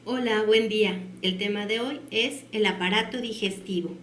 Hola, buen día. El tema de hoy es el aparato digestivo,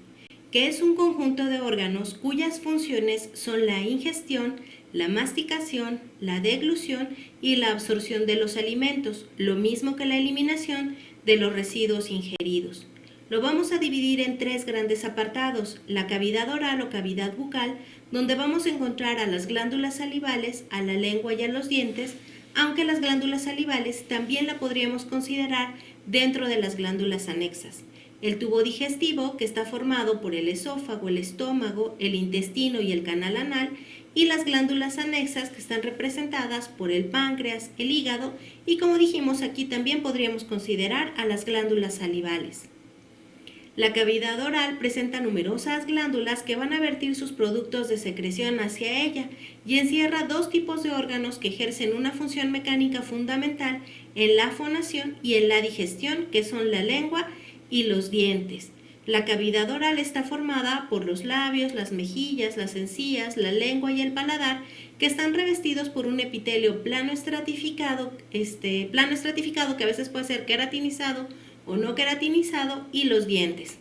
que es un conjunto de órganos cuyas funciones son la ingestión, la masticación, la deglución y la absorción de los alimentos, lo mismo que la eliminación de los residuos ingeridos. Lo vamos a dividir en tres grandes apartados: la cavidad oral o cavidad bucal, donde vamos a encontrar a las glándulas salivales, a la lengua y a los dientes, aunque las glándulas salivales también la podríamos considerar dentro de las glándulas anexas. El tubo digestivo, que está formado por el esófago, el estómago, el intestino y el canal anal, y las glándulas anexas, que están representadas por el páncreas, el hígado, y como dijimos aquí también podríamos considerar a las glándulas salivales. La cavidad oral presenta numerosas glándulas que van a vertir sus productos de secreción hacia ella y encierra dos tipos de órganos que ejercen una función mecánica fundamental en la fonación y en la digestión, que son la lengua y los dientes. La cavidad oral está formada por los labios, las mejillas, las encías, la lengua y el paladar, que están revestidos por un epitelio plano estratificado que a veces puede ser queratinizado o no queratinizado, y los dientes.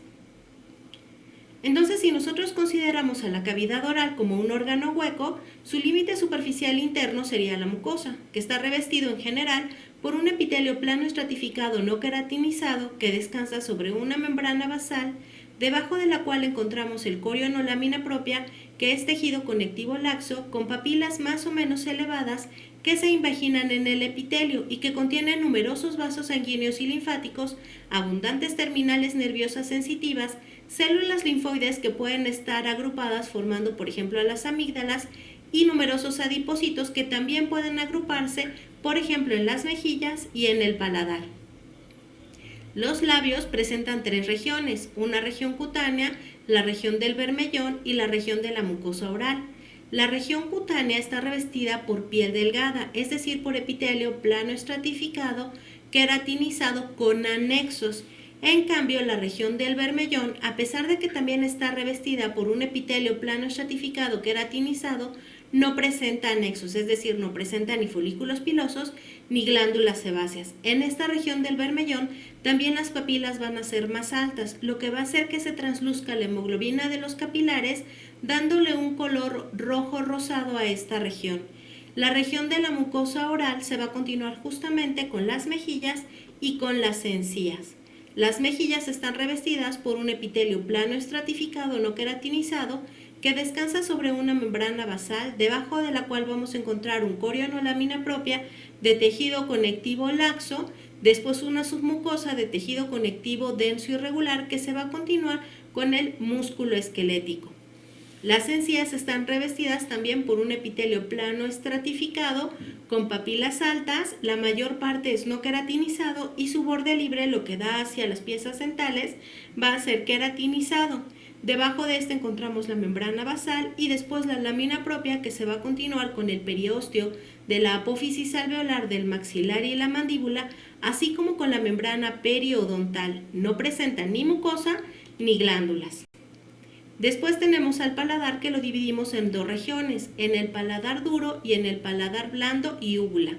Entonces, si nosotros consideramos a la cavidad oral como un órgano hueco, su límite superficial interno sería la mucosa, que está revestido en general por un epitelio plano estratificado no queratinizado que descansa sobre una membrana basal, debajo de la cual encontramos el corión o lámina propia, que es tejido conectivo laxo con papilas más o menos elevadas que se invaginan en el epitelio y que contienen numerosos vasos sanguíneos y linfáticos, abundantes terminales nerviosas sensitivas, células linfoides que pueden estar agrupadas formando, por ejemplo, las amígdalas, y numerosos adipocitos que también pueden agruparse, por ejemplo, en las mejillas y en el paladar. Los labios presentan tres regiones: una región cutánea, la región del bermellón y la región de la mucosa oral. La región cutánea está revestida por piel delgada, es decir, por epitelio plano estratificado queratinizado con anexos. En cambio, la región del bermellón, a pesar de que también está revestida por un epitelio plano estratificado queratinizado, no presenta anexos, es decir, no presenta ni folículos pilosos ni glándulas sebáceas. En esta región del bermellón también las papilas van a ser más altas, lo que va a hacer que se transluzca la hemoglobina de los capilares, dándole un color rojo rosado a esta región. La región de la mucosa oral se va a continuar justamente con las mejillas y con las encías. Las mejillas están revestidas por un epitelio plano estratificado no queratinizado que descansa sobre una membrana basal, debajo de la cual vamos a encontrar un corión o lámina propia de tejido conectivo laxo, después una submucosa de tejido conectivo denso y regular que se va a continuar con el músculo esquelético. Las encías están revestidas también por un epitelio plano estratificado con papilas altas, la mayor parte es no queratinizado y su borde libre, lo que da hacia las piezas dentales, va a ser queratinizado. Debajo de este encontramos la membrana basal y después la lámina propia, que se va a continuar con el periósteo de la apófisis alveolar del maxilar y la mandíbula, así como con la membrana periodontal. No presenta ni mucosa ni glándulas. Después tenemos al paladar, que lo dividimos en dos regiones, en el paladar duro y en el paladar blando y úvula.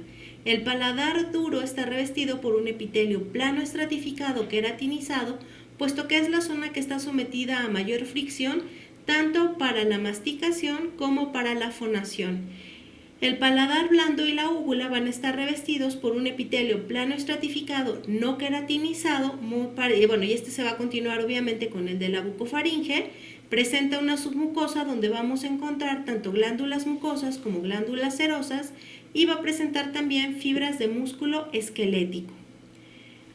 El paladar duro está revestido por un epitelio plano estratificado queratinizado, puesto que es la zona que está sometida a mayor fricción tanto para la masticación como para la fonación. El paladar blando y la úvula van a estar revestidos por un epitelio plano estratificado no queratinizado, y este se va a continuar obviamente con el de la bucofaringe. Presenta una submucosa donde vamos a encontrar tanto glándulas mucosas como glándulas serosas, y va a presentar también fibras de músculo esquelético.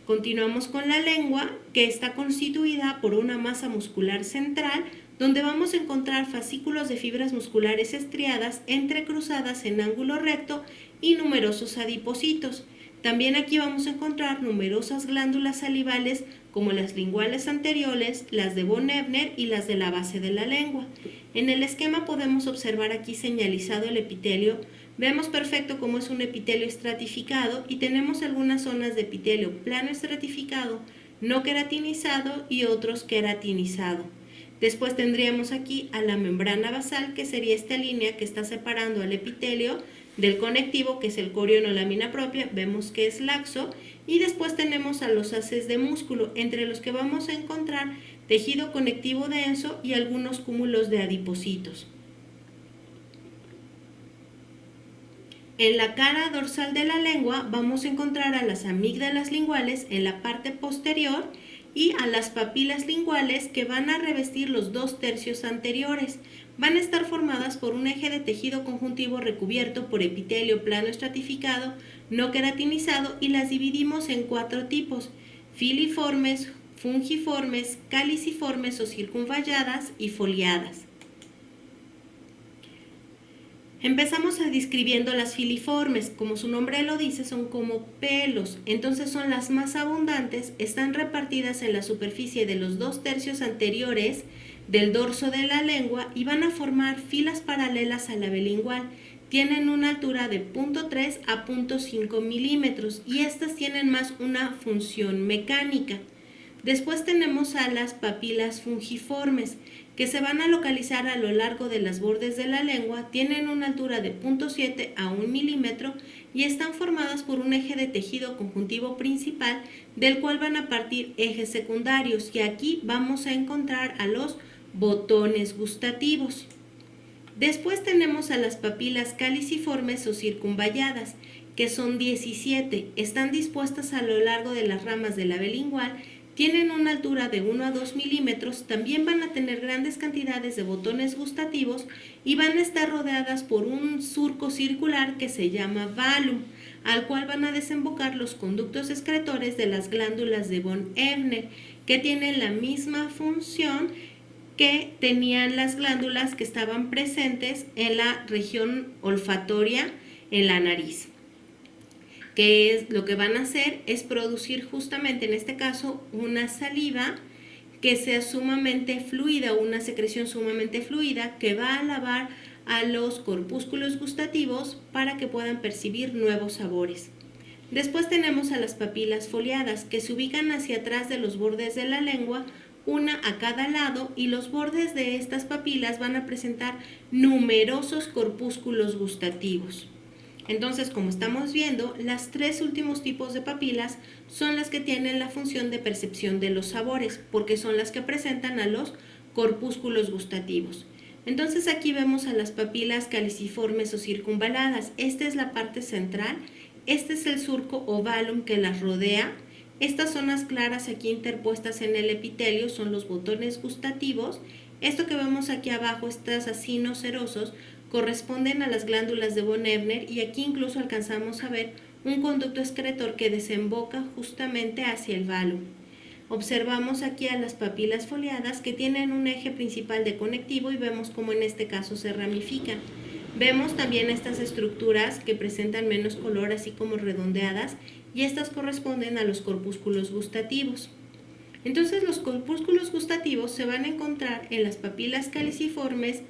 Continuamos con la lengua, que está constituida por una masa muscular central, donde vamos a encontrar fascículos de fibras musculares estriadas entrecruzadas en ángulo recto y numerosos adipocitos. También aquí vamos a encontrar numerosas glándulas salivales, como las linguales anteriores, las de von Ebner y las de la base de la lengua. En el esquema podemos observar aquí señalizado el epitelio. Vemos perfecto cómo es un epitelio estratificado y tenemos algunas zonas de epitelio plano estratificado, no queratinizado y otros queratinizado. Después tendríamos aquí a la membrana basal, que sería esta línea que está separando al epitelio del conectivo, que es el corión o lámina propia, vemos que es laxo, y después tenemos a los haces de músculo, entre los que vamos a encontrar tejido conectivo denso y algunos cúmulos de adipocitos. En la cara dorsal de la lengua vamos a encontrar a las amígdalas linguales en la parte posterior y a las papilas linguales, que van a revestir los 2/3 anteriores. Van a estar formadas por un eje de tejido conjuntivo recubierto por epitelio plano estratificado, no queratinizado, y las dividimos en 4 tipos: filiformes, fungiformes, caliciformes o circunvalladas y foliadas. Empezamos describiendo las filiformes. Como su nombre lo dice, son como pelos, entonces son las más abundantes, están repartidas en la superficie de los 2/3 anteriores del dorso de la lengua y van a formar filas paralelas a la bilingual. Tienen una altura de 0.3 a 0.5 milímetros y estas tienen más una función mecánica. Después tenemos a las papilas fungiformes, que se van a localizar a lo largo de los bordes de la lengua, tienen una altura de 0.7 a 1 milímetro y están formadas por un eje de tejido conjuntivo principal, del cual van a partir ejes secundarios, y aquí vamos a encontrar a los botones gustativos. Después tenemos a las papilas caliciformes o circunvalladas, que son 17, están dispuestas a lo largo de las ramas de la bilingual, tienen una altura de 1 a 2 milímetros, también van a tener grandes cantidades de botones gustativos y van a estar rodeadas por un surco circular que se llama valum, al cual van a desembocar los conductos excretores de las glándulas de von Ebner, que tienen la misma función que tenían las glándulas que estaban presentes en la región olfatoria en la nariz. Que es lo que van a hacer es producir justamente en este caso una saliva que sea sumamente fluida, una secreción sumamente fluida que va a lavar a los corpúsculos gustativos para que puedan percibir nuevos sabores. Después tenemos a las papilas foliadas, que se ubican hacia atrás de los bordes de la lengua, una a cada lado, y los bordes de estas papilas van a presentar numerosos corpúsculos gustativos. Entonces, como estamos viendo, las 3 últimos tipos de papilas son las que tienen la función de percepción de los sabores, porque son las que presentan a los corpúsculos gustativos. Entonces aquí vemos a las papilas caliciformes o circunvaladas. Esta es la parte central, este es el surco o valum que las rodea. Estas zonas claras aquí interpuestas en el epitelio son los botones gustativos. Esto que vemos aquí abajo, estos acinos serosos, corresponden a las glándulas de von Ebner, y aquí incluso alcanzamos a ver un conducto excretor que desemboca justamente hacia el valum. Observamos aquí a las papilas foliadas, que tienen un eje principal de conectivo, y vemos cómo en este caso se ramifican. Vemos también estas estructuras que presentan menos color, así como redondeadas, y estas corresponden a los corpúsculos gustativos. Entonces los corpúsculos gustativos se van a encontrar en las papilas caliciformes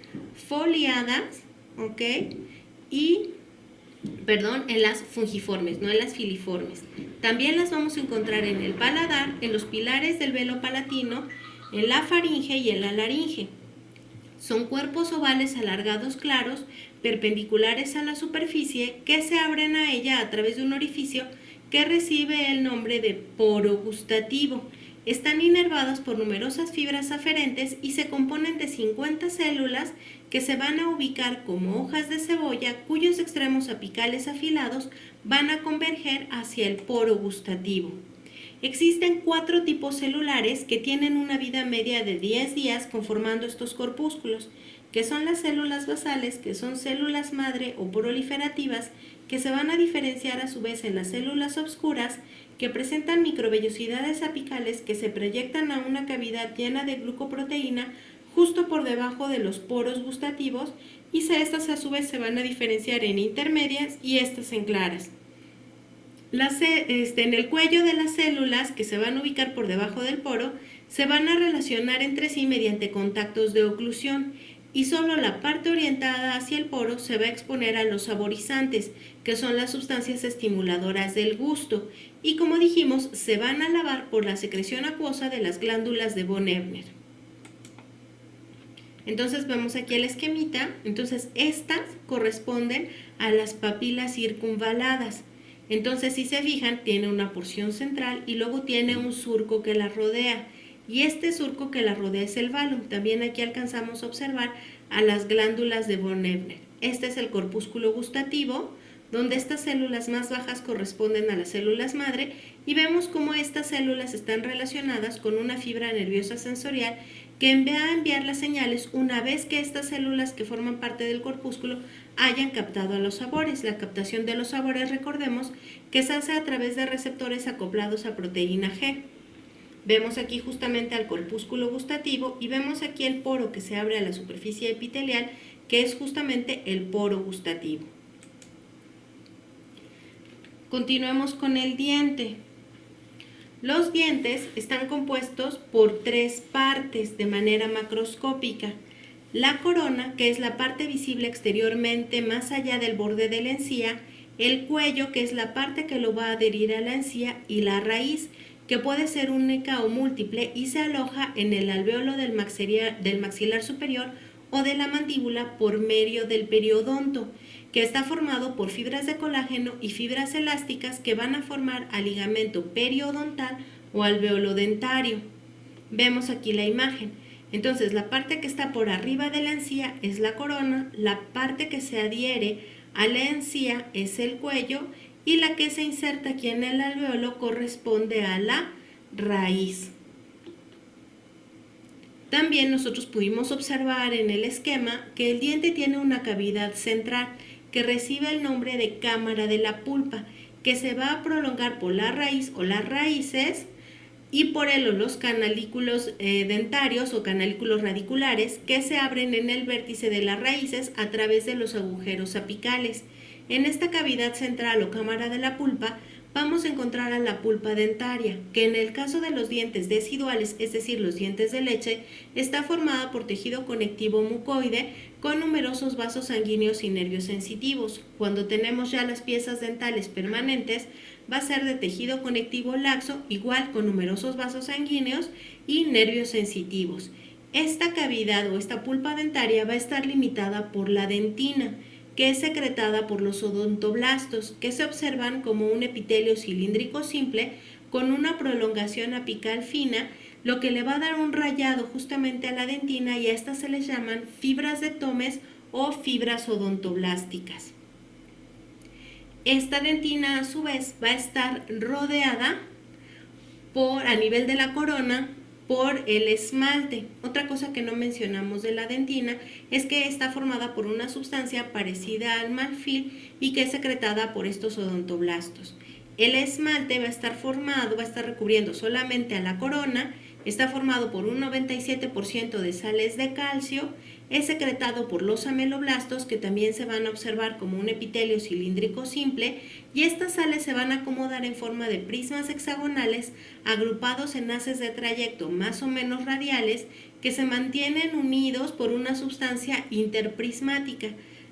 foliadas, ¿ok? En las fungiformes, no en las filiformes. También las vamos a encontrar en el paladar, en los pilares del velo palatino, en la faringe y en la laringe. Son cuerpos ovales alargados claros, perpendiculares a la superficie, que se abren a ella a través de un orificio que recibe el nombre de poro gustativo. Están inervados por numerosas fibras aferentes y se componen de 50 células que se van a ubicar como hojas de cebolla, cuyos extremos apicales afilados van a converger hacia el poro gustativo. Existen 4 tipos celulares que tienen una vida media de 10 días conformando estos corpúsculos, que son las células basales, que son células madre o proliferativas, que se van a diferenciar a su vez en las células obscuras, que presentan microvellosidades apicales que se proyectan a una cavidad llena de glucoproteína justo por debajo de los poros gustativos, y estas a su vez se van a diferenciar en intermedias y estas en claras. En el cuello de las células, que se van a ubicar por debajo del poro, se van a relacionar entre sí mediante contactos de oclusión, y solo la parte orientada hacia el poro se va a exponer a los saborizantes, que son las sustancias estimuladoras del gusto, y como dijimos, se van a lavar por la secreción acuosa de las glándulas de von Ebner. Entonces vemos aquí el esquemita. Entonces estas corresponden a las papilas circunvaladas. Entonces si se fijan, tiene una porción central y luego tiene un surco que la rodea. Y este surco que la rodea es el valum. También aquí alcanzamos a observar a las glándulas de von Ebner. Este es el corpúsculo gustativo, donde estas células más bajas corresponden a las células madre y vemos cómo estas células están relacionadas con una fibra nerviosa sensorial que va a enviar las señales una vez que estas células que forman parte del corpúsculo hayan captado a los sabores. La captación de los sabores, recordemos, que se hace a través de receptores acoplados a proteína G. Vemos aquí justamente al corpúsculo gustativo y vemos aquí el poro que se abre a la superficie epitelial, que es justamente el poro gustativo. Continuemos con el diente. Los dientes están compuestos por 3 partes de manera macroscópica. La corona, que es la parte visible exteriormente más allá del borde de la encía, el cuello, que es la parte que lo va a adherir a la encía, y la raíz, que puede ser única o múltiple y se aloja en el alvéolo del maxilar superior o de la mandíbula por medio del periodonto, que está formado por fibras de colágeno y fibras elásticas que van a formar al ligamento periodontal o alvéolo dentario. Vemos aquí la imagen. Entonces, la parte que está por arriba de la encía es la corona, la parte que se adhiere a la encía es el cuello y la que se inserta aquí en el alvéolo corresponde a la raíz. También nosotros pudimos observar en el esquema que el diente tiene una cavidad central que recibe el nombre de cámara de la pulpa, que se va a prolongar por la raíz o las raíces y por los canalículos dentarios o canalículos radiculares que se abren en el vértice de las raíces a través de los agujeros apicales. En esta cavidad central o cámara de la pulpa vamos a encontrar a la pulpa dentaria, que en el caso de los dientes deciduales, es decir, los dientes de leche, está formada por tejido conectivo mucoide con numerosos vasos sanguíneos y nervios sensitivos. Cuando tenemos ya las piezas dentales permanentes, va a ser de tejido conectivo laxo, igual con numerosos vasos sanguíneos y nervios sensitivos. Esta cavidad o esta pulpa dentaria va a estar limitada por la dentina, que es secretada por los odontoblastos, que se observan como un epitelio cilíndrico simple con una prolongación apical fina, lo que le va a dar un rayado justamente a la dentina y a estas se les llaman fibras de Tomes o fibras odontoblásticas. Esta dentina a su vez va a estar rodeada a nivel de la corona por el esmalte. Otra cosa que no mencionamos de la dentina es que está formada por una sustancia parecida al marfil y que es secretada por estos odontoblastos. El esmalte va a estar recubriendo solamente a la corona, está formado por un 97% de sales de calcio, es secretado por los ameloblastos que también se van a observar como un epitelio cilíndrico simple y estas sales se van a acomodar en forma de prismas hexagonales agrupados en haces de trayecto más o menos radiales que se mantienen unidos por una sustancia interprismática.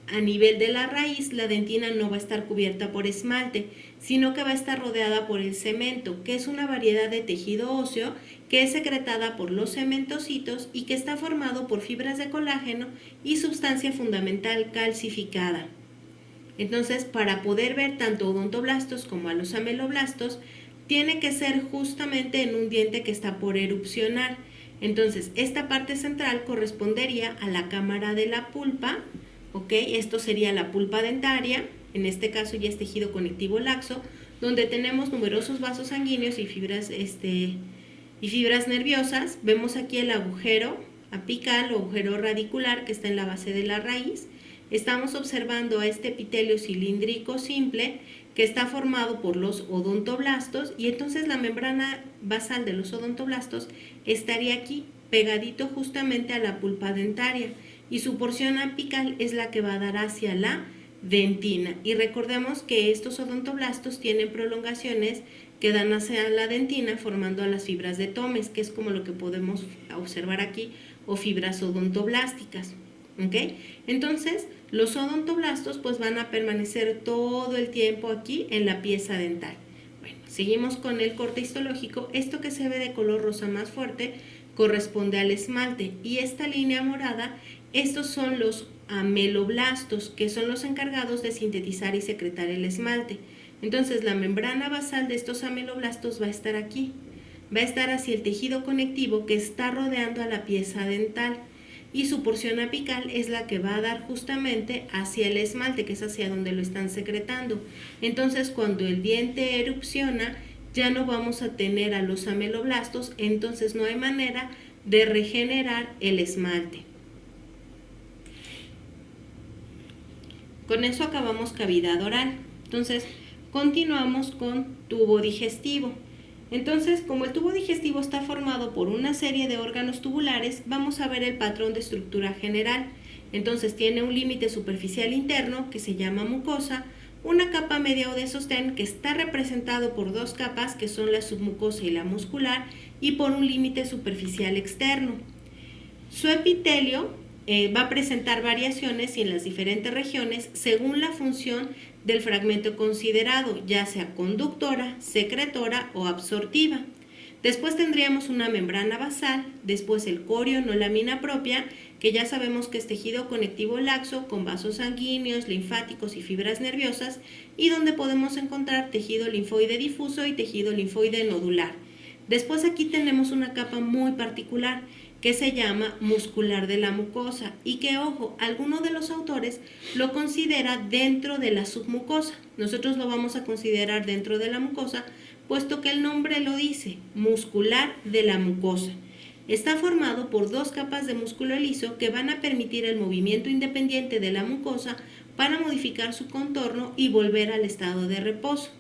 A nivel de la raíz, la dentina no va a estar cubierta por esmalte, sino que va a estar rodeada por el cemento, que es una variedad de tejido óseo que es secretada por los cementocitos y que está formado por fibras de colágeno y sustancia fundamental calcificada. Entonces, para poder ver tanto odontoblastos como a los ameloblastos, tiene que ser justamente en un diente que está por erupcionar. Entonces, esta parte central correspondería a la cámara de la pulpa, ¿ok? Esto sería la pulpa dentaria, en este caso ya es tejido conectivo laxo, donde tenemos numerosos vasos sanguíneos y fibras nerviosas. Vemos aquí el agujero apical o agujero radicular que está en la base de la raíz. Estamos observando a este epitelio cilíndrico simple que está formado por los odontoblastos y entonces la membrana basal de los odontoblastos estaría aquí pegadito justamente a la pulpa dentaria y su porción apical es la que va a dar hacia la dentina. Y recordemos que estos odontoblastos tienen prolongaciones que dan hacia la dentina formando a las fibras de Tomes, que es como lo que podemos observar aquí, o fibras odontoblásticas. ¿Ok? Entonces, los odontoblastos pues van a permanecer todo el tiempo aquí en la pieza dental. Bueno, seguimos con el corte histológico. Esto que se ve de color rosa más fuerte corresponde al esmalte, y esta línea morada, estos son los ameloblastos, que son los encargados de sintetizar y secretar el esmalte. Entonces la membrana basal de estos ameloblastos va a estar aquí, va a estar hacia el tejido conectivo que está rodeando a la pieza dental, y su porción apical es la que va a dar justamente hacia el esmalte, que es hacia donde lo están secretando. Entonces cuando el diente erupciona, ya no vamos a tener a los ameloblastos, entonces no hay manera de regenerar el esmalte. Con eso acabamos cavidad oral. Entonces continuamos con tubo digestivo. Entonces, como el tubo digestivo está formado por una serie de órganos tubulares, vamos a ver el patrón de estructura general. Entonces tiene un límite superficial interno que se llama mucosa, una capa media o de sostén que está representado por dos capas que son la submucosa y la muscular, y por un límite superficial externo. Su epitelio va a presentar variaciones y en las diferentes regiones según la función del fragmento considerado, ya sea conductora, secretora o absortiva. Después tendríamos una membrana basal, después el corion o lámina propia, que ya sabemos que es tejido conectivo laxo con vasos sanguíneos, linfáticos y fibras nerviosas, y donde podemos encontrar tejido linfoide difuso y tejido linfoide nodular. Después aquí tenemos una capa muy particular que se llama muscular de la mucosa y que, ojo, alguno de los autores lo considera dentro de la submucosa. Nosotros lo vamos a considerar dentro de la mucosa, puesto que el nombre lo dice, muscular de la mucosa. Está formado por dos capas de músculo liso que van a permitir el movimiento independiente de la mucosa para modificar su contorno y volver al estado de reposo.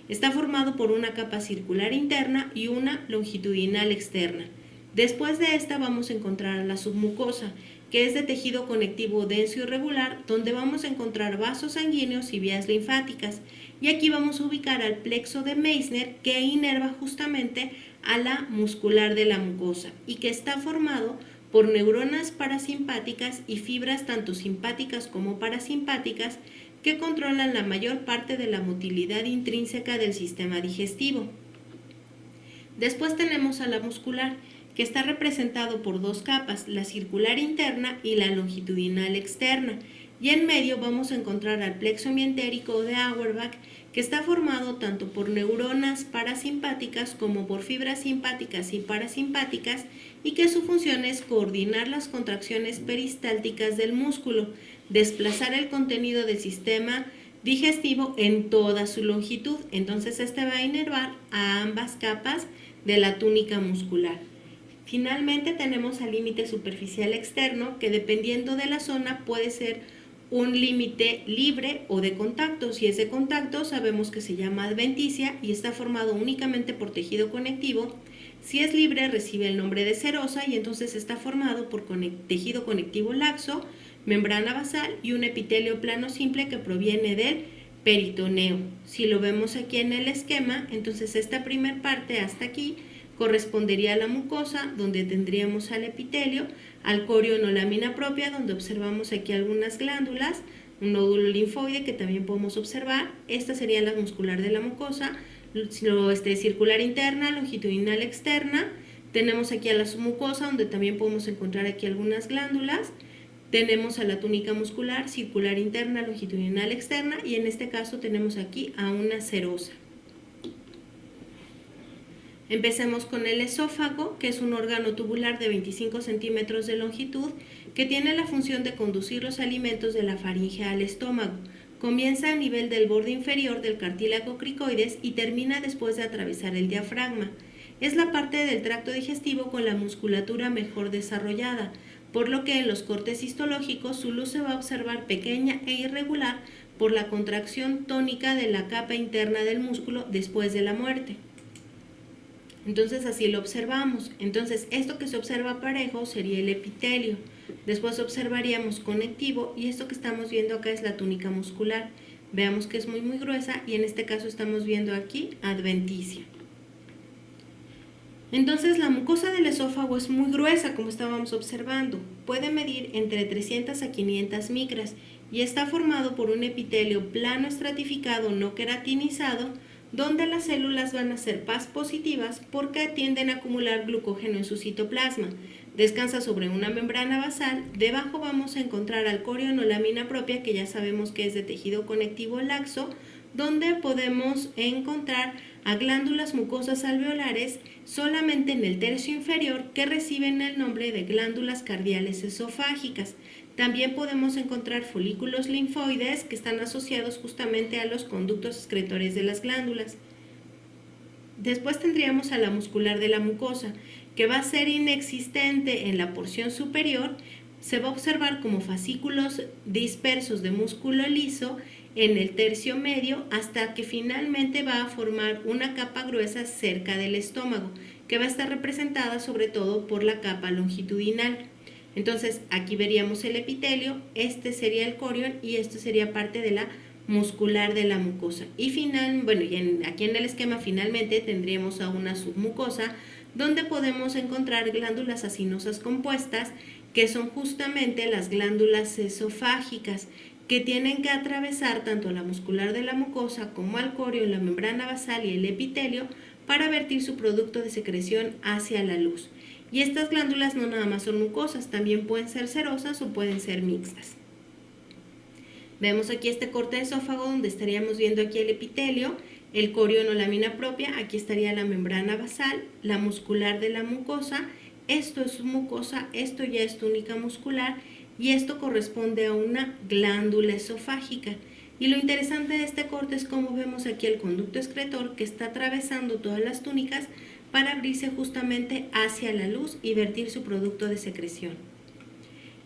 Está formado por una capa circular interna y una longitudinal externa. Después de esta vamos a encontrar la submucosa, que es de tejido conectivo denso y regular, donde vamos a encontrar vasos sanguíneos y vías linfáticas. Y aquí vamos a ubicar al plexo de Meissner, que inerva justamente a la muscular de la mucosa y que está formado por neuronas parasimpáticas y fibras tanto simpáticas como parasimpáticas que controlan la mayor parte de la motilidad intrínseca del sistema digestivo. Después tenemos a la muscular, que está representado por dos capas, la circular interna y la longitudinal externa, y en medio vamos a encontrar al plexo mientérico de Auerbach, que está formado tanto por neuronas parasimpáticas como por fibras simpáticas y parasimpáticas, y que su función es coordinar las contracciones peristálticas del músculo, desplazar el contenido del sistema digestivo en toda su longitud. Entonces este va a inervar a ambas capas de la túnica muscular. Finalmente tenemos al límite superficial externo, que dependiendo de la zona puede ser un límite libre o de contacto. Si es de contacto, sabemos que se llama adventicia y está formado únicamente por tejido conectivo. Si es libre, recibe el nombre de serosa y entonces está formado por tejido conectivo laxo, membrana basal y un epitelio plano simple que proviene del peritoneo. Si lo vemos aquí en el esquema, entonces esta primer parte hasta aquí correspondería a la mucosa, donde tendríamos al epitelio, al corion o lámina propia, donde observamos aquí algunas glándulas, un nódulo linfoide que también podemos observar. Esta sería la muscular de la mucosa, circular interna, longitudinal externa. Tenemos aquí a la submucosa, donde también podemos encontrar aquí algunas glándulas. Tenemos a la túnica muscular, circular interna, longitudinal externa, y en este caso tenemos aquí a una serosa. Empecemos con el esófago, que es un órgano tubular de 25 centímetros de longitud que tiene la función de conducir los alimentos de la faringe al estómago. Comienza a nivel del borde inferior del cartílago cricoides y termina después de atravesar el diafragma. Es la parte del tracto digestivo con la musculatura mejor desarrollada, por lo que en los cortes histológicos su luz se va a observar pequeña e irregular por la contracción tónica de la capa interna del músculo después de la muerte. Entonces así lo observamos. Entonces esto que se observa parejo sería el epitelio. Después observaríamos conectivo y esto que estamos viendo acá es la túnica muscular. Veamos que es muy gruesa y en este caso estamos viendo aquí adventicia. Entonces la mucosa del esófago es muy gruesa, como estábamos observando. Puede medir entre 300 a 500 micras y está formado por un epitelio plano estratificado no queratinizado donde las células van a ser Paz positivas porque tienden a acumular glucógeno en su citoplasma. Descansa sobre una membrana basal, debajo vamos a encontrar al corión o lámina propia, que ya sabemos que es de tejido conectivo laxo, donde podemos encontrar a glándulas mucosas alveolares solamente en el tercio inferior que reciben el nombre de glándulas cardiales esofágicas. También podemos encontrar folículos linfoides que están asociados justamente a los conductos excretores de las glándulas. Después tendríamos a la muscular de la mucosa, que va a ser inexistente en la porción superior. Se va a observar como fascículos dispersos de músculo liso en el tercio medio hasta que finalmente va a formar una capa gruesa cerca del estómago, que va a estar representada sobre todo por la capa longitudinal. Entonces aquí veríamos el epitelio, este sería el corión y esto sería parte de la muscular de la mucosa. Y aquí en el esquema finalmente tendríamos a una submucosa donde podemos encontrar glándulas acinosas compuestas, que son justamente las glándulas esofágicas, que tienen que atravesar tanto la muscular de la mucosa como al corión, la membrana basal y el epitelio para vertir su producto de secreción hacia la luz. Y estas glándulas no nada más son mucosas, también pueden ser serosas o pueden ser mixtas. Vemos aquí este corte de esófago donde estaríamos viendo aquí el epitelio, el corión o lámina propia, aquí estaría la membrana basal, la muscular de la mucosa, esto es mucosa, esto ya es túnica muscular y esto corresponde a una glándula esofágica. Y lo interesante de este corte es cómo vemos aquí el conducto excretor que está atravesando todas las túnicas para abrirse justamente hacia la luz y vertir su producto de secreción.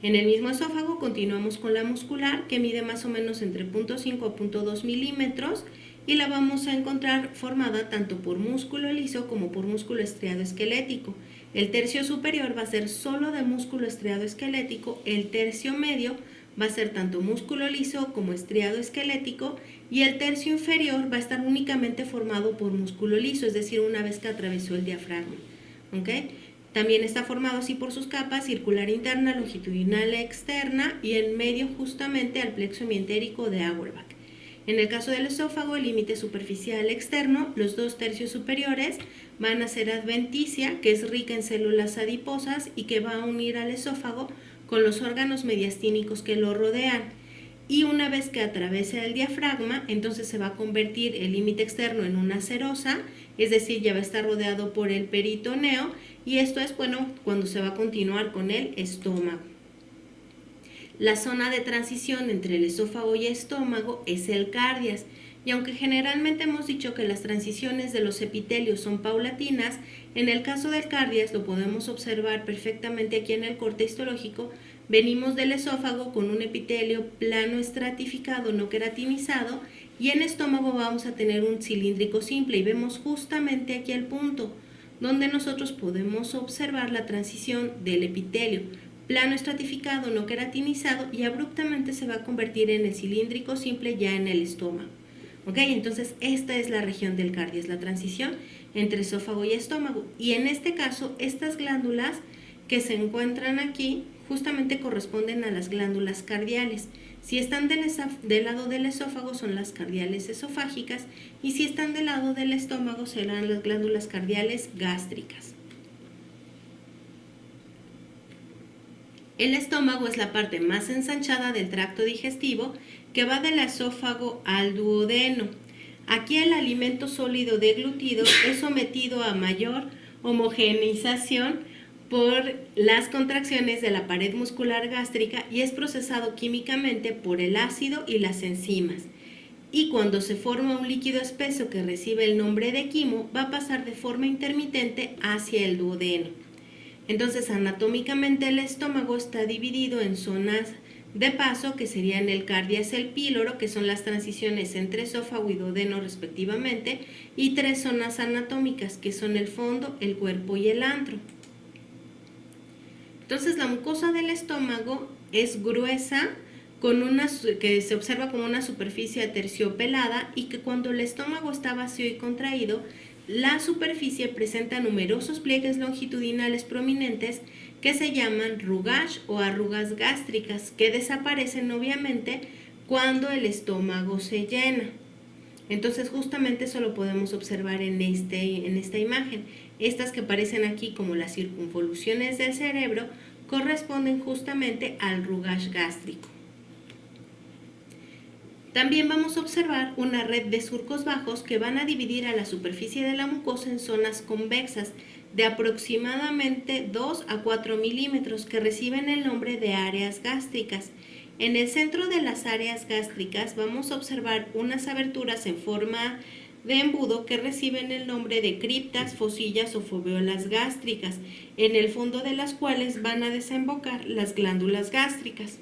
En el mismo esófago continuamos con la muscular, que mide más o menos entre 0.5 a 0.2 milímetros y la vamos a encontrar formada tanto por músculo liso como por músculo estriado esquelético. El tercio superior va a ser solo de músculo estriado esquelético, el tercio medio va a ser tanto músculo liso como estriado esquelético y el tercio inferior va a estar únicamente formado por músculo liso, es decir, una vez que atravesó el diafragma. ¿Okay? También está formado así por sus capas circular interna, longitudinal e externa y en medio justamente al plexo hemientérico de Auerbach. En el caso del esófago, el límite superficial externo, los dos tercios superiores van a ser adventicia, que es rica en células adiposas y que va a unir al esófago con los órganos mediastínicos que lo rodean. Y una vez que atraviesa el diafragma, entonces se va a convertir el límite externo en una serosa, es decir, ya va a estar rodeado por el peritoneo y esto es cuando se va a continuar con el estómago. La zona de transición entre el esófago y estómago es el cardias, y aunque generalmente hemos dicho que las transiciones de los epitelios son paulatinas, en el caso del cardias lo podemos observar perfectamente aquí en el corte histológico. Venimos del esófago con un epitelio plano estratificado no queratinizado y en estómago vamos a tener un cilíndrico simple y vemos justamente aquí el punto donde nosotros podemos observar la transición del epitelio plano estratificado no queratinizado y abruptamente se va a convertir en el cilíndrico simple ya en el estómago. ¿Ok? Entonces esta es la región del cardias, la transición entre esófago y estómago. Y en este caso, estas glándulas que se encuentran aquí justamente corresponden a las glándulas cardiales. Si están del lado del esófago son las cardiales esofágicas y si están del lado del estómago serán las glándulas cardiales gástricas. El estómago es la parte más ensanchada del tracto digestivo que va del esófago al duodeno. Aquí el alimento sólido deglutido es sometido a mayor homogeneización por las contracciones de la pared muscular gástrica y es procesado químicamente por el ácido y las enzimas. Y cuando se forma un líquido espeso que recibe el nombre de quimo, va a pasar de forma intermitente hacia el duodeno. Entonces, anatómicamente el estómago está dividido en zonas de paso, que serían el cardias y el píloro, que son las transiciones entre esófago y duodeno respectivamente, y tres zonas anatómicas, que son el fondo, el cuerpo y el antro. Entonces, la mucosa del estómago es gruesa, que se observa como una superficie aterciopelada y que cuando el estómago está vacío y contraído, la superficie presenta numerosos pliegues longitudinales prominentes que se llaman rugage o arrugas gástricas, que desaparecen obviamente cuando el estómago se llena. Entonces justamente eso lo podemos observar en esta imagen. Estas que aparecen aquí como las circunvoluciones del cerebro corresponden justamente al rugaje gástrico. También vamos a observar una red de surcos bajos que van a dividir a la superficie de la mucosa en zonas convexas de aproximadamente 2 a 4 milímetros que reciben el nombre de áreas gástricas. En el centro de las áreas gástricas vamos a observar unas aberturas en forma de embudo que reciben el nombre de criptas, fosillas o foveolas gástricas, en el fondo de las cuales van a desembocar las glándulas gástricas.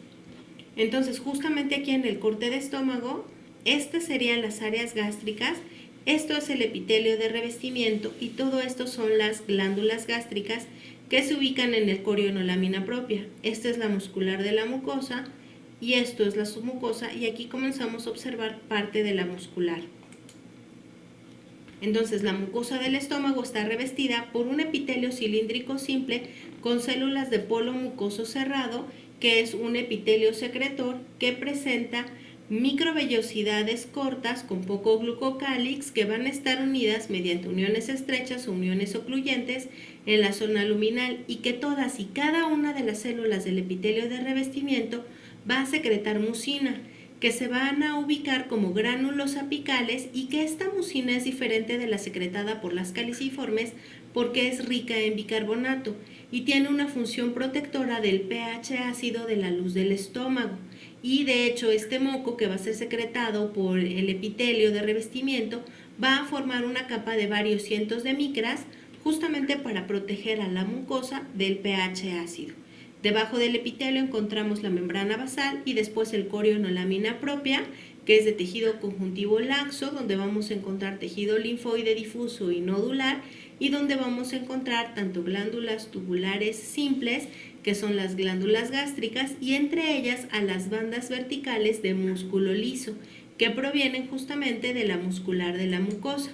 Entonces, justamente aquí en el corte de estómago, estas serían las áreas gástricas, esto es el epitelio de revestimiento y todo esto son las glándulas gástricas que se ubican en el corionolámina propia. Esta es la muscular de la mucosa y esto es la submucosa y aquí comenzamos a observar parte de la muscular. Entonces, la mucosa del estómago está revestida por un epitelio cilíndrico simple con células de polo mucoso cerrado, que es un epitelio secretor que presenta microvellosidades cortas con poco glucocálix que van a estar unidas mediante uniones estrechas o uniones ocluyentes en la zona luminal y que todas y cada una de las células del epitelio de revestimiento va a secretar mucina, que se van a ubicar como gránulos apicales y que esta mucina es diferente de la secretada por las caliciformes porque es rica en bicarbonato y tiene una función protectora del pH ácido de la luz del estómago. Y de hecho este moco que va a ser secretado por el epitelio de revestimiento va a formar una capa de varios cientos de micras justamente para proteger a la mucosa del pH ácido. Debajo del epitelio encontramos la membrana basal y después el corionolámina propia, que es de tejido conjuntivo laxo, donde vamos a encontrar tejido linfoide difuso y nodular, y donde vamos a encontrar tanto glándulas tubulares simples, que son las glándulas gástricas, y entre ellas a las bandas verticales de músculo liso, que provienen justamente de la muscular de la mucosa.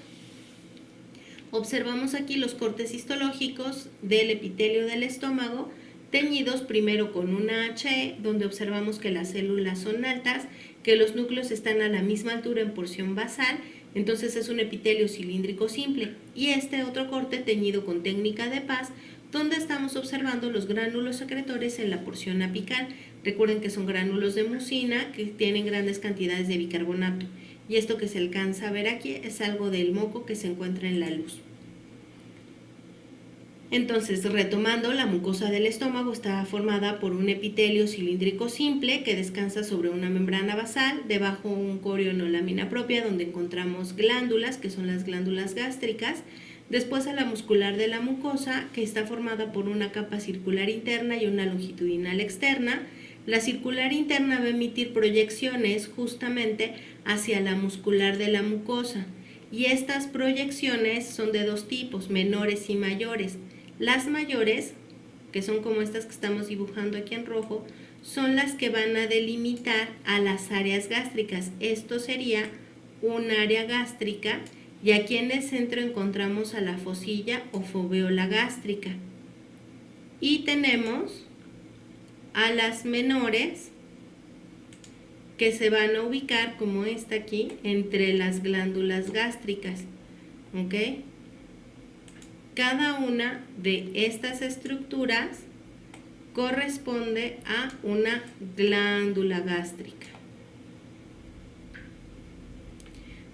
Observamos aquí los cortes histológicos del epitelio del estómago, teñidos primero con una HE, donde observamos que las células son altas, que los núcleos están a la misma altura en porción basal, entonces es un epitelio cilíndrico simple, y este otro corte teñido con técnica de Paz, donde estamos observando los gránulos secretores en la porción apical. Recuerden que son gránulos de mucina que tienen grandes cantidades de bicarbonato, y esto que se alcanza a ver aquí es algo del moco que se encuentra en la luz. Entonces, retomando, la mucosa del estómago está formada por un epitelio cilíndrico simple que descansa sobre una membrana basal, debajo un corionolámina propia donde encontramos glándulas, que son las glándulas gástricas, después a la muscular de la mucosa, que está formada por una capa circular interna y una longitudinal externa. La circular interna va a emitir proyecciones justamente hacia la muscular de la mucosa, y estas proyecciones son de dos tipos, menores y mayores. Las mayores, que son como estas que estamos dibujando aquí en rojo, son las que van a delimitar a las áreas gástricas. Esto sería un área gástrica y aquí en el centro encontramos a la fosilla o foveola gástrica. Y tenemos a las menores que se van a ubicar como esta aquí entre las glándulas gástricas. ¿Ok? Cada una de estas estructuras corresponde a una glándula gástrica.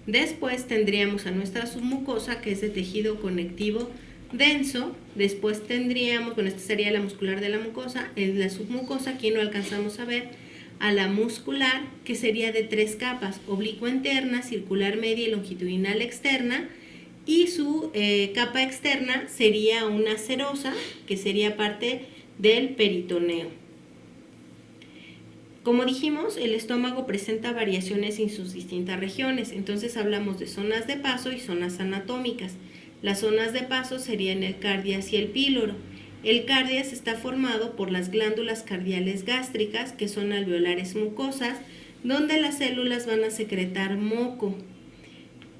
Después tendríamos a nuestra submucosa, que es de tejido conectivo denso. Después tendríamos, bueno, esta sería la muscular de la mucosa. En la submucosa, aquí no alcanzamos a ver, a la muscular, que sería de tres capas: oblicua interna, circular media y longitudinal externa. Y su capa externa sería una serosa, que sería parte del peritoneo. Como dijimos, el estómago presenta variaciones en sus distintas regiones, entonces hablamos de zonas de paso y zonas anatómicas. Las zonas de paso serían el cardias y el píloro. El cardias está formado por las glándulas cardiales gástricas, que son alveolares mucosas, donde las células van a secretar moco.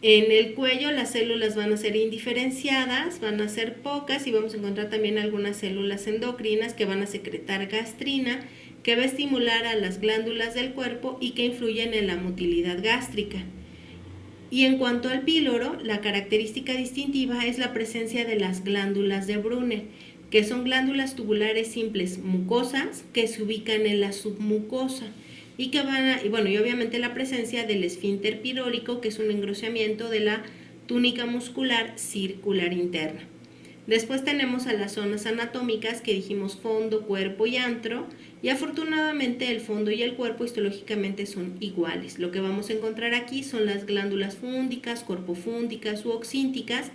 En el cuello las células van a ser indiferenciadas, van a ser pocas, y vamos a encontrar también algunas células endocrinas que van a secretar gastrina, que va a estimular a las glándulas del cuerpo y que influyen en la motilidad gástrica. Y en cuanto al píloro, la característica distintiva es la presencia de las glándulas de Brunner, que son glándulas tubulares simples mucosas que se ubican en la submucosa y que y obviamente la presencia del esfínter pirólico, que es un engrosamiento de la túnica muscular circular interna. Después tenemos a las zonas anatómicas que dijimos fondo, cuerpo y antro, y afortunadamente el fondo y el cuerpo histológicamente son iguales. Lo que vamos a encontrar aquí son las glándulas fúndicas, corpofúndicas u oxínticas,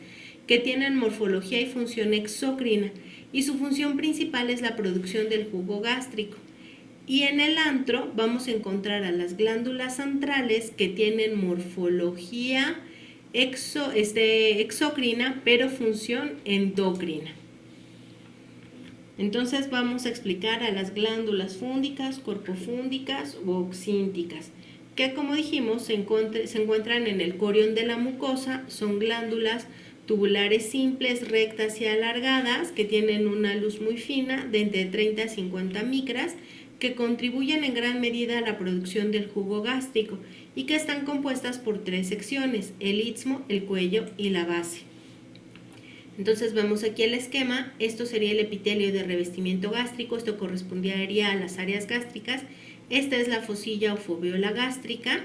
que tienen morfología y función exocrina, y su función principal es la producción del jugo gástrico. Y en el antro vamos a encontrar a las glándulas antrales, que tienen morfología exocrina, pero función endocrina. Entonces vamos a explicar a las glándulas fúndicas, corpofúndicas u oxínticas, que como dijimos se encuentran en el corión de la mucosa. Son glándulas tubulares simples, rectas y alargadas, que tienen una luz muy fina de entre 30 a 50 micras, que contribuyen en gran medida a la producción del jugo gástrico y que están compuestas por 3 secciones: el istmo, el cuello y la base. Entonces vemos aquí el esquema. Esto sería el epitelio de revestimiento gástrico, esto correspondería a las áreas gástricas. Esta es la fosilla o foveola gástrica,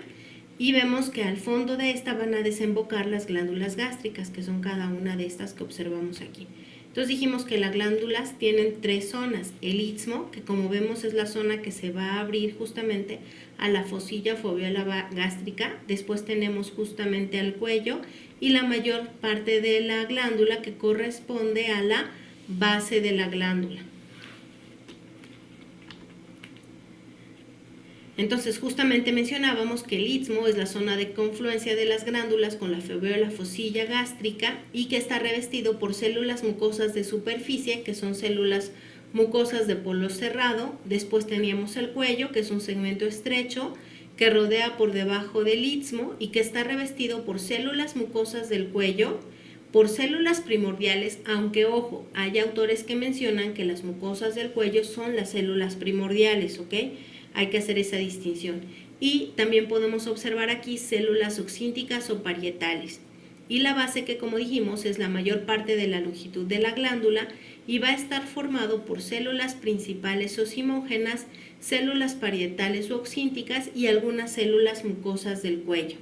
y vemos que al fondo de esta van a desembocar las glándulas gástricas, que son cada una de estas que observamos aquí. Entonces dijimos que las glándulas tienen 3 zonas: el istmo, que como vemos es la zona que se va a abrir justamente a la fosilla o foveola gástrica. Después tenemos justamente al cuello y la mayor parte de la glándula, que corresponde a la base de la glándula. Entonces justamente mencionábamos que el istmo es la zona de confluencia de las glándulas con la foveola, fosilla gástrica, y que está revestido por células mucosas de superficie, que son células mucosas de polo cerrado. Después teníamos el cuello, que es un segmento estrecho que rodea por debajo del istmo y que está revestido por células mucosas del cuello, por células primordiales, aunque ojo, hay autores que mencionan que las mucosas del cuello son las células primordiales, ¿ok? Hay que hacer esa distinción. Y también podemos observar aquí células oxínticas o parietales. Y la base, que como dijimos es la mayor parte de la longitud de la glándula y va a estar formado por células principales o simógenas, células parietales o oxínticas y algunas células mucosas del cuello.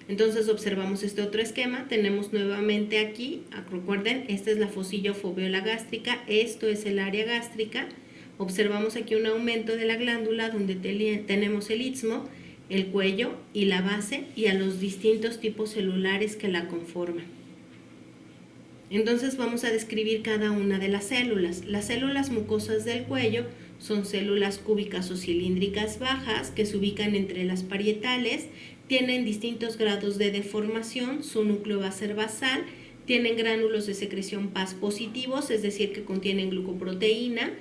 Entonces observamos este otro esquema. Tenemos nuevamente aquí, recuerden, esta es la fosilla o foveola gástrica, esto es el área gástrica. Observamos aquí un aumento de la glándula donde tenemos el istmo, el cuello y la base, y a los distintos tipos celulares que la conforman. Entonces vamos a describir cada una de las células. Las células mucosas del cuello son células cúbicas o cilíndricas bajas que se ubican entre las parietales, tienen distintos grados de deformación, su núcleo va a ser basal, tienen gránulos de secreción Pas positivos, es decir, que contienen glucoproteína,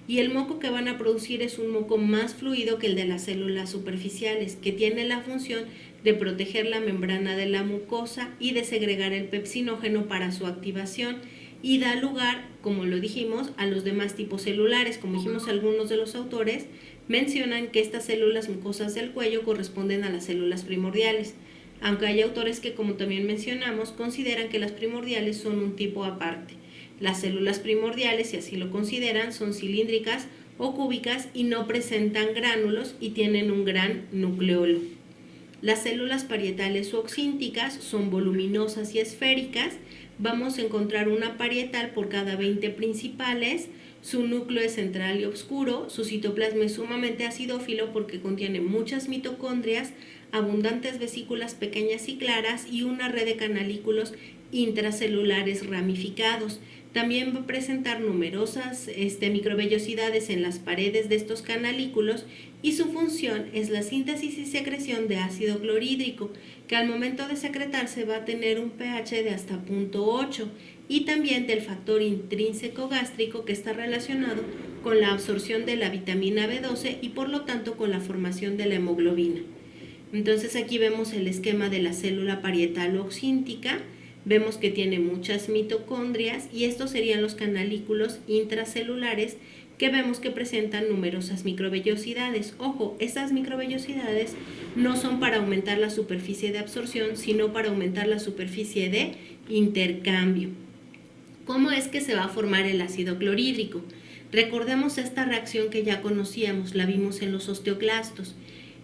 y el moco que van a producir es un moco más fluido que el de las células superficiales, que tiene la función de proteger la membrana de la mucosa y de segregar el pepsinógeno para su activación, y da lugar, como lo dijimos, a los demás tipos celulares. Como dijimos, algunos de los autores mencionan que estas células mucosas del cuello corresponden a las células primordiales, aunque hay autores que, como también mencionamos, consideran que las primordiales son un tipo aparte. Las células primordiales, si así lo consideran, son cilíndricas o cúbicas y no presentan gránulos y tienen un gran nucleolo. Las células parietales o oxínticas son voluminosas y esféricas. Vamos a encontrar una parietal por cada 20 principales. Su núcleo es central y oscuro. Su citoplasma es sumamente acidófilo porque contiene muchas mitocondrias, abundantes vesículas pequeñas y claras y una red de canalículos intracelulares ramificados. También va a presentar numerosas microvellosidades en las paredes de estos canalículos, y su función es la síntesis y secreción de ácido clorhídrico, que al momento de secretarse va a tener un pH de hasta 0.8, y también del factor intrínseco gástrico, que está relacionado con la absorción de la vitamina B12 y por lo tanto con la formación de la hemoglobina. Entonces aquí vemos el esquema de la célula parietal oxíntica. Vemos que tiene muchas mitocondrias y estos serían los canalículos intracelulares que vemos que presentan numerosas microvellosidades. Ojo, estas microvellosidades no son para aumentar la superficie de absorción, sino para aumentar la superficie de intercambio. ¿Cómo es que se va a formar el ácido clorhídrico? Recordemos esta reacción que ya conocíamos, la vimos en los osteoclastos.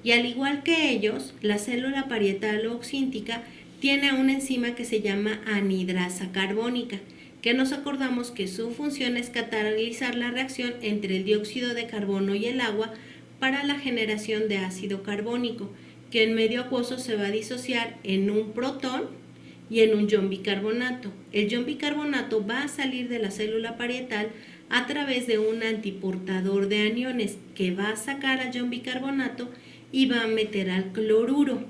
Y al igual que ellos, la célula parietal o oxíntica tiene una enzima que se llama anhidrasa carbónica, que nos acordamos que su función es catalizar la reacción entre el dióxido de carbono y el agua para la generación de ácido carbónico, que en medio acuoso se va a disociar en un protón y en un ion bicarbonato. El ion bicarbonato va a salir de la célula parietal a través de un antiportador de aniones que va a sacar al ion bicarbonato y va a meter al cloruro.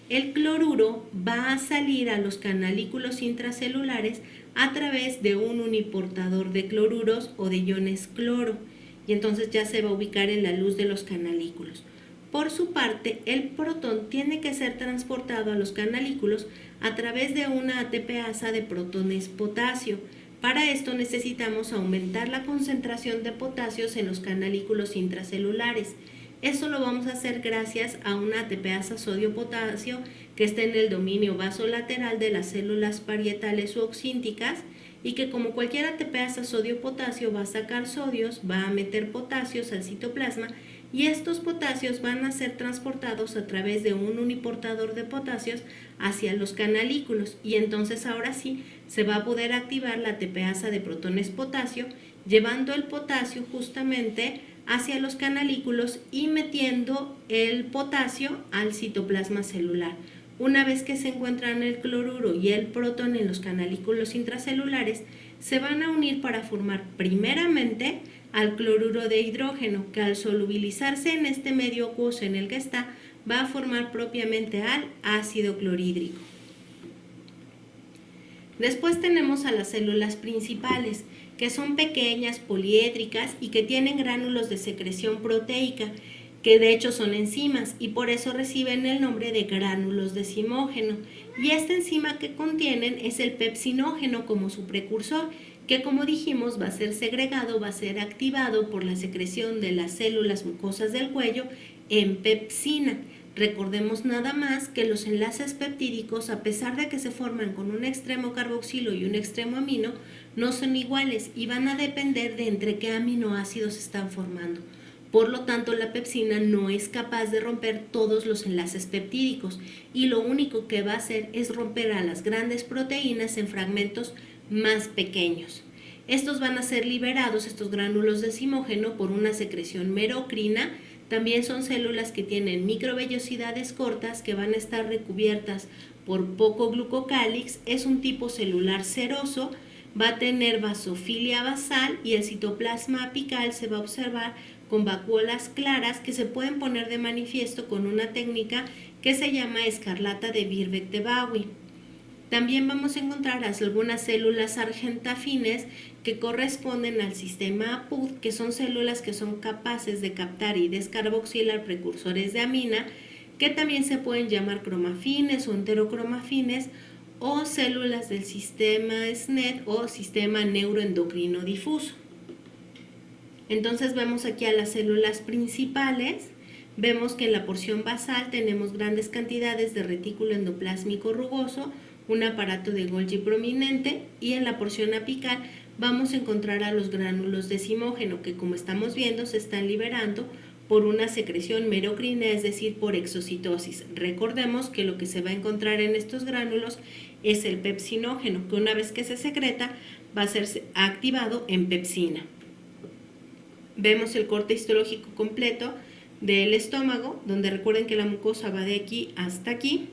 El cloruro va a salir a los canalículos intracelulares a través de un uniportador de cloruros o de iones cloro, y entonces ya se va a ubicar en la luz de los canalículos. Por su parte, el protón tiene que ser transportado a los canalículos a través de una ATPasa de protones potasio. Para esto necesitamos aumentar la concentración de potasios en los canalículos intracelulares. Eso lo vamos a hacer gracias a una ATPasa sodio-potasio que está en el dominio vasolateral de las células parietales u oxínticas y que, como cualquier ATPasa sodio-potasio, va a sacar sodios, va a meter potasios al citoplasma, y estos potasios van a ser transportados a través de un uniportador de potasios hacia los canalículos, y entonces ahora sí se va a poder activar la ATPasa de protones potasio, llevando el potasio justamente hacia los canalículos y metiendo el potasio al citoplasma celular. Una vez que se encuentran el cloruro y el protón en los canalículos intracelulares, se van a unir para formar primeramente al cloruro de hidrógeno, que al solubilizarse en este medio acuoso en el que está, va a formar propiamente al ácido clorhídrico. Después tenemos a las células principales, que son pequeñas, poliédricas y que tienen gránulos de secreción proteica, que de hecho son enzimas y por eso reciben el nombre de gránulos de zimógeno. Y esta enzima que contienen es el pepsinógeno como su precursor, que como dijimos va a ser segregado, va a ser activado por la secreción de las células mucosas del cuello en pepsina. Recordemos nada más que los enlaces peptídicos, a pesar de que se forman con un extremo carboxilo y un extremo amino, no son iguales y van a depender de entre qué aminoácidos se están formando. Por lo tanto, la pepsina no es capaz de romper todos los enlaces peptídicos y lo único que va a hacer es romper a las grandes proteínas en fragmentos más pequeños. Estos van a ser liberados, estos gránulos de zimógeno, por una secreción merocrina. También son células que tienen microvellosidades cortas que van a estar recubiertas por poco glucocálix. Es un tipo celular seroso, va a tener basofilia basal y el citoplasma apical se va a observar con vacuolas claras que se pueden poner de manifiesto con una técnica que se llama escarlata de Birbeck de Bowie. También vamos a encontrar algunas células argentafines que corresponden al sistema APUD, que son células que son capaces de captar y descarboxilar precursores de amina, que también se pueden llamar cromafines o enterocromafines, o células del sistema SNED o sistema neuroendocrino difuso. Entonces vemos aquí a las células principales. Vemos que en la porción basal tenemos grandes cantidades de retículo endoplásmico rugoso, un aparato de Golgi prominente, y en la porción apical vamos a encontrar a los gránulos de zimógeno que, como estamos viendo, se están liberando por una secreción merocrina, es decir, por exocitosis. Recordemos que lo que se va a encontrar en estos gránulos es el pepsinógeno, que una vez que se secreta va a ser activado en pepsina. Vemos el corte histológico completo del estómago, donde recuerden que la mucosa va de aquí hasta aquí.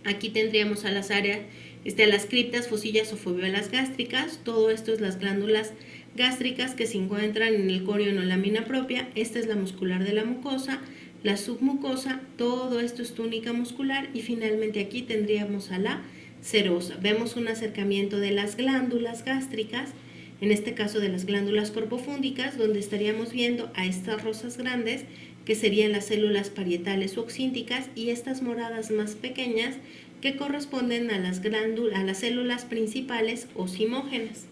Aquí tendríamos a las áreas, las criptas, fosillas o foveolas gástricas. Todo esto es las glándulas gástricas que se encuentran en el corion o lámina propia. Esta es la muscular de la mucosa, la submucosa, todo esto es túnica muscular, y finalmente aquí tendríamos a la serosa. Vemos un acercamiento de las glándulas gástricas, en este caso de las glándulas corpofúndicas, donde estaríamos viendo a estas rosas grandes que serían las células parietales u oxínticas, y estas moradas más pequeñas que corresponden a las células principales o zimógenas.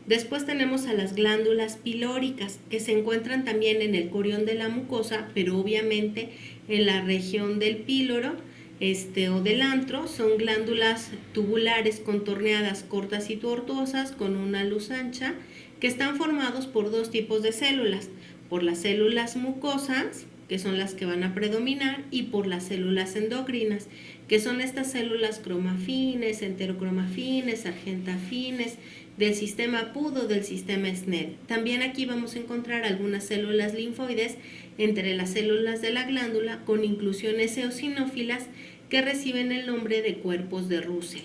Después tenemos a las glándulas pilóricas, que se encuentran también en el corión de la mucosa, pero obviamente en la región del píloro o del antro. Son glándulas tubulares contorneadas, cortas y tortuosas, con una luz ancha, que están formados por dos tipos de células: por las células mucosas, que son las que van a predominar, y por las células endocrinas, que son estas células cromafines, enterocromafines, argentafines, del sistema apudo, del sistema Snell. También aquí vamos a encontrar algunas células linfoides entre las células de la glándula, con inclusiones eosinófilas que reciben el nombre de cuerpos de Russell.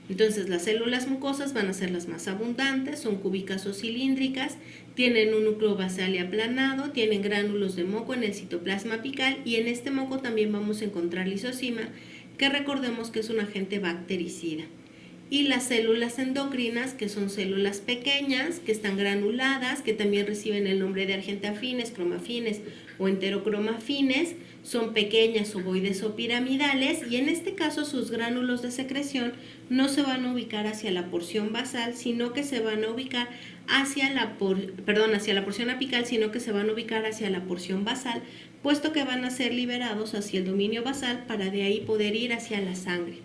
Entonces, las células mucosas van a ser las más abundantes, son cúbicas o cilíndricas, tienen un núcleo basal y aplanado, tienen gránulos de moco en el citoplasma apical, y en este moco también vamos a encontrar lisozima, que recordemos que es un agente bactericida. Y las células endocrinas, que son células pequeñas, que están granuladas, que también reciben el nombre de argentafines, cromafines o enterocromafines, son pequeñas, ovoides o piramidales, y en este caso sus gránulos de secreción no se van a ubicar hacia la porción basal, sino que se van a ubicar hacia la porción apical, sino que se van a ubicar hacia la porción basal, puesto que van a ser liberados hacia el dominio basal para de ahí poder ir hacia la sangre.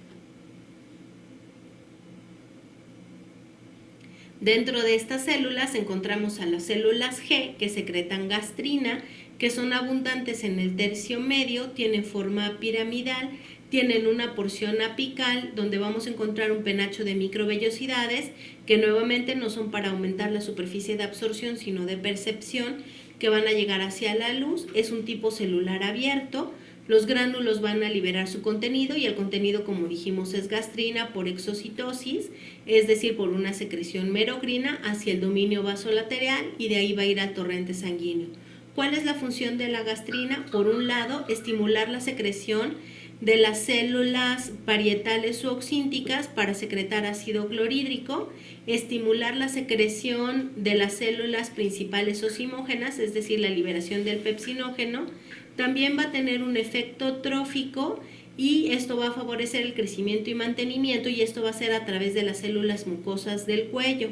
Dentro de estas células encontramos a las células G, que secretan gastrina, que son abundantes en el tercio medio, tienen forma piramidal, tienen una porción apical donde vamos a encontrar un penacho de microvellosidades, que nuevamente no son para aumentar la superficie de absorción, sino de percepción, que van a llegar hacia la luz. Es un tipo celular abierto. Los gránulos van a liberar su contenido, y el contenido, como dijimos, es gastrina por exocitosis, es decir, por una secreción merocrina hacia el dominio vasolateral, y de ahí va a ir al torrente sanguíneo. ¿Cuál es la función de la gastrina? Por un lado, estimular la secreción de las células parietales u oxínticas para secretar ácido clorhídrico, estimular la secreción de las células principales ocimógenas, es decir, la liberación del pepsinógeno. También va a tener un efecto trófico, y esto va a favorecer el crecimiento y mantenimiento, y esto va a ser a través de las células mucosas del cuello.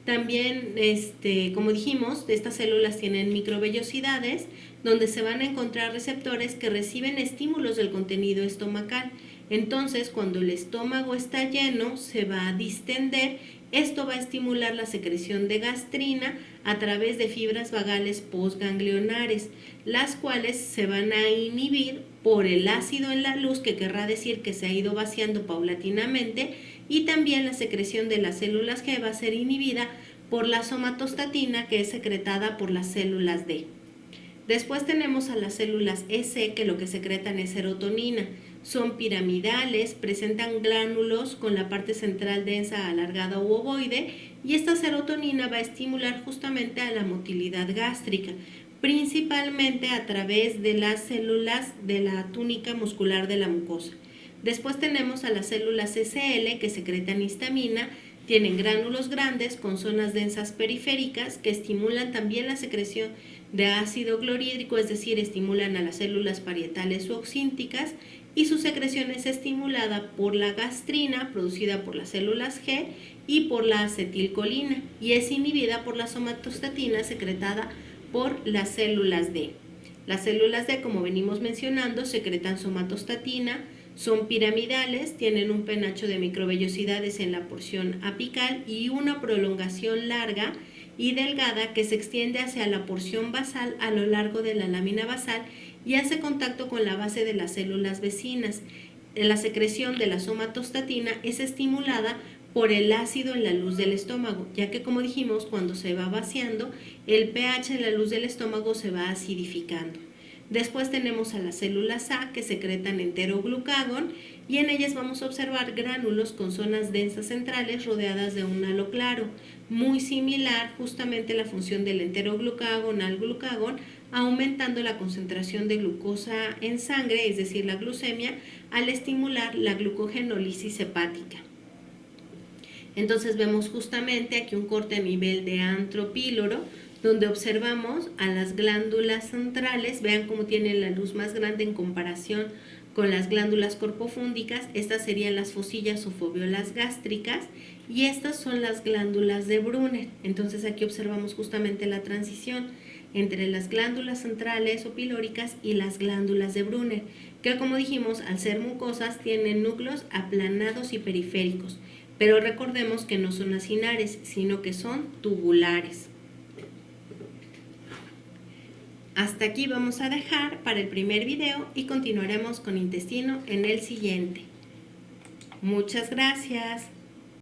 También, como dijimos, estas células tienen microvellosidades, donde se van a encontrar receptores que reciben estímulos del contenido estomacal. Entonces, cuando el estómago está lleno, se va a distender. Esto va a estimular la secreción de gastrina a través de fibras vagales postganglionares, las cuales se van a inhibir por el ácido en la luz, que querrá decir que se ha ido vaciando paulatinamente, y también la secreción de las células G va a ser inhibida por la somatostatina, que es secretada por las células D. Después tenemos a las células EC, que lo que secretan es serotonina. Son piramidales, presentan gránulos con la parte central densa, alargada u ovoide, y esta serotonina va a estimular justamente a la motilidad gástrica, principalmente a través de las células de la túnica muscular de la mucosa. Después tenemos a las células SL, que secretan histamina, tienen gránulos grandes con zonas densas periféricas que estimulan también la secreción de ácido clorhídrico, es decir, estimulan a las células parietales u oxínticas, y su secreción es estimulada por la gastrina, producida por las células G, y por la acetilcolina, y es inhibida por la somatostatina, secretada por las células D. Las células D, como venimos mencionando, secretan somatostatina, son piramidales, tienen un penacho de microvellosidades en la porción apical y una prolongación larga y delgada que se extiende hacia la porción basal a lo largo de la lámina basal y hace contacto con la base de las células vecinas. La secreción de la somatostatina es estimulada por el ácido en la luz del estómago, ya que, como dijimos, cuando se va vaciando, el pH en la luz del estómago se va acidificando. Después tenemos a las células A, que secretan enteroglucagón, y en ellas vamos a observar gránulos con zonas densas centrales rodeadas de un halo claro, muy similar justamente la función del enteroglucagón al glucagón, aumentando la concentración de glucosa en sangre, es decir, la glucemia, al estimular la glucogenólisis hepática. Entonces vemos justamente aquí un corte a nivel de antropíloro, donde observamos a las glándulas centrales. Vean cómo tienen la luz más grande en comparación con las glándulas corpofúndicas. Estas serían las fosillas o foveolas gástricas y estas son las glándulas de Brunner. Entonces aquí observamos justamente la transición entre las glándulas centrales o pilóricas y las glándulas de Brunner, que como dijimos, al ser mucosas tienen núcleos aplanados y periféricos, pero recordemos que no son acinares, sino que son tubulares. Hasta aquí vamos a dejar para el primer video y continuaremos con intestino en el siguiente. Muchas gracias.